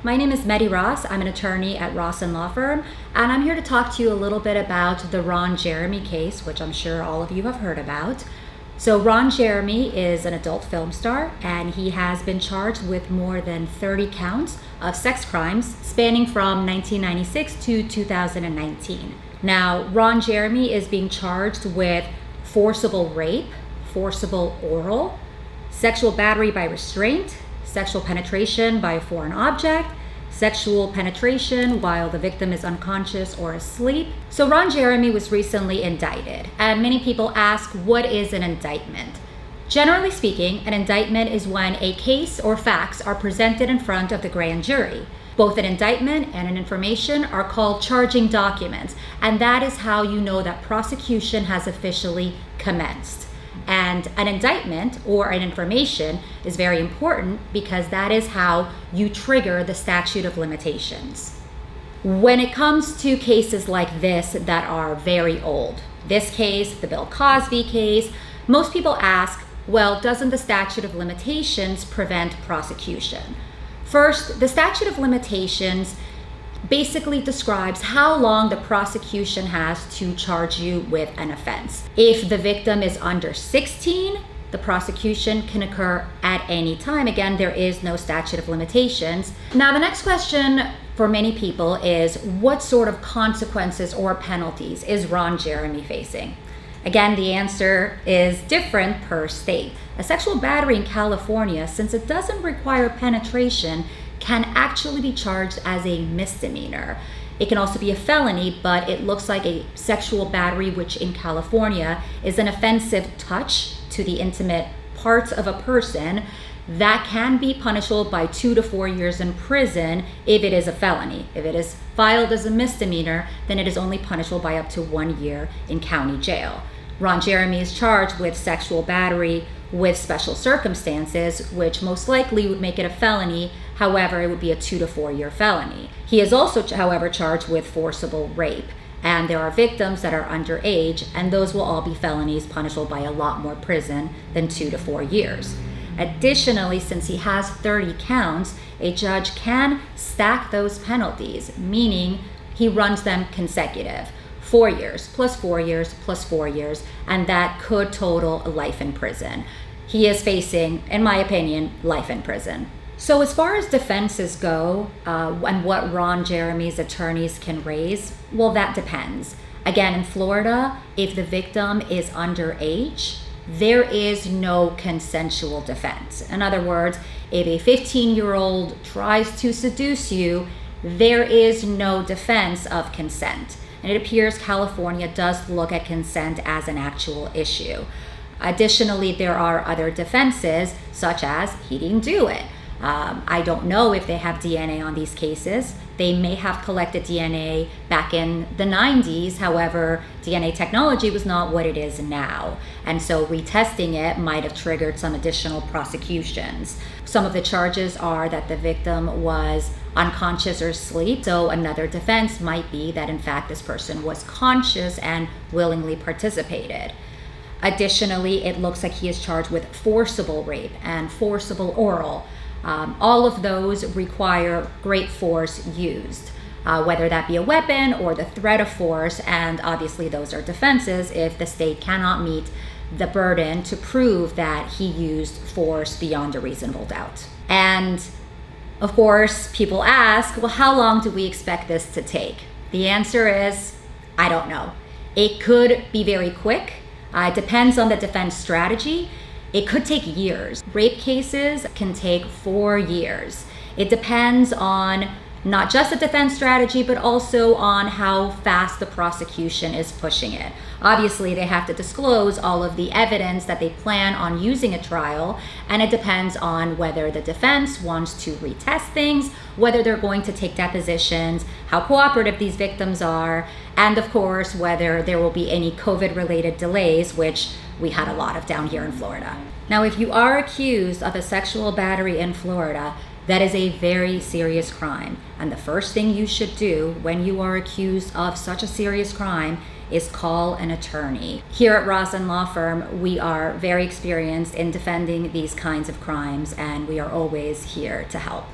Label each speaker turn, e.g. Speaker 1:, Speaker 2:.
Speaker 1: My name is Meri Ros. I'm an attorney at Rossen Law Firm, and I'm here to talk to you a little bit about the Ron Jeremy case, which I'm sure all of you have heard about. So Ron Jeremy is an adult film star, and he has been charged with more than 30 counts of sex crimes spanning from 1996 to 2019. Now, Ron Jeremy is being charged with forcible rape, forcible oral, sexual battery by restraint, sexual penetration by a foreign object, sexual penetration while the victim is unconscious or asleep. So Ron Jeremy was recently indicted, and many people ask, what is an indictment? Generally speaking, an indictment is when a case or facts are presented in front of the grand jury. Both an indictment and an information are called charging documents, and that is how you know that prosecution has officially commenced. And an indictment or an information is very important because that is how you trigger the statute of limitations. When it comes to cases like this that are very old, this case, the Bill Cosby case, most people ask, well, doesn't the statute of limitations prevent prosecution? First, the statute of limitations basically describes how long the prosecution has to charge you with an offense. If the victim is under 16, the prosecution can occur at any time. Again, there is no statute of limitations. Now, the next question for many people is, what sort of consequences or penalties is Ron Jeremy facing? Again, the answer is different per state. A sexual battery in California, since it doesn't require penetration, can actually be charged as a misdemeanor. It can also be a felony, but it looks like a sexual battery, which in California is an offensive touch to the intimate parts of a person, that can be punishable by 2 to 4 years in prison if it is a felony. If it is filed as a misdemeanor, then it is only punishable by up to 1 year in county jail. Ron Jeremy is charged with sexual battery with special circumstances, which most likely would make it a felony. However, it would be a 2 to 4 year felony. He is also, however, charged with forcible rape. And there are victims that are underage, and those will all be felonies punishable by a lot more prison than 2 to 4 years. Additionally, since he has 30 counts, a judge can stack those penalties, meaning he runs them consecutive. 4 years, plus 4 years, plus 4 years, and that could total a life in prison. He is facing, in my opinion, life in prison. So as far as defenses go, and what Ron Jeremy's attorneys can raise, well, that depends. Again, in Florida, if the victim is underage, there is no consensual defense. In other words, if a 15-year-old tries to seduce you, there is no defense of consent. And it appears California does look at consent as an actual issue. Additionally, there are other defenses, such as he didn't do it. I don't know if they have DNA on these cases. They may have collected DNA back in the 90s. However, DNA technology was not what it is now. And so retesting it might have triggered some additional prosecutions. Some of the charges are that the victim was unconscious or asleep. So another defense might be that in fact this person was conscious and willingly participated. Additionally, it looks like he is charged with forcible rape and forcible oral. All of those require great force used, whether that be a weapon or the threat of force, and obviously those are defenses if the state cannot meet the burden to prove that he used force beyond a reasonable doubt. And of course, people ask, well, how long do we expect this to take? The answer is, I don't know. It could be very quick. It depends on the defense strategy. It could take years. Rape cases can take 4 years. It depends on not just the defense strategy, but also on how fast the prosecution is pushing it. Obviously, they have to disclose all of the evidence that they plan on using at trial, and it depends on whether the defense wants to retest things, whether they're going to take depositions, how cooperative these victims are, and of course, whether there will be any COVID-related delays, which we had a lot of down here in Florida. Now, if you are accused of a sexual battery in Florida, that is a very serious crime. And the first thing you should do when you are accused of such a serious crime is call an attorney. Here at Rossen Law Firm, we are very experienced in defending these kinds of crimes, and we are always here to help.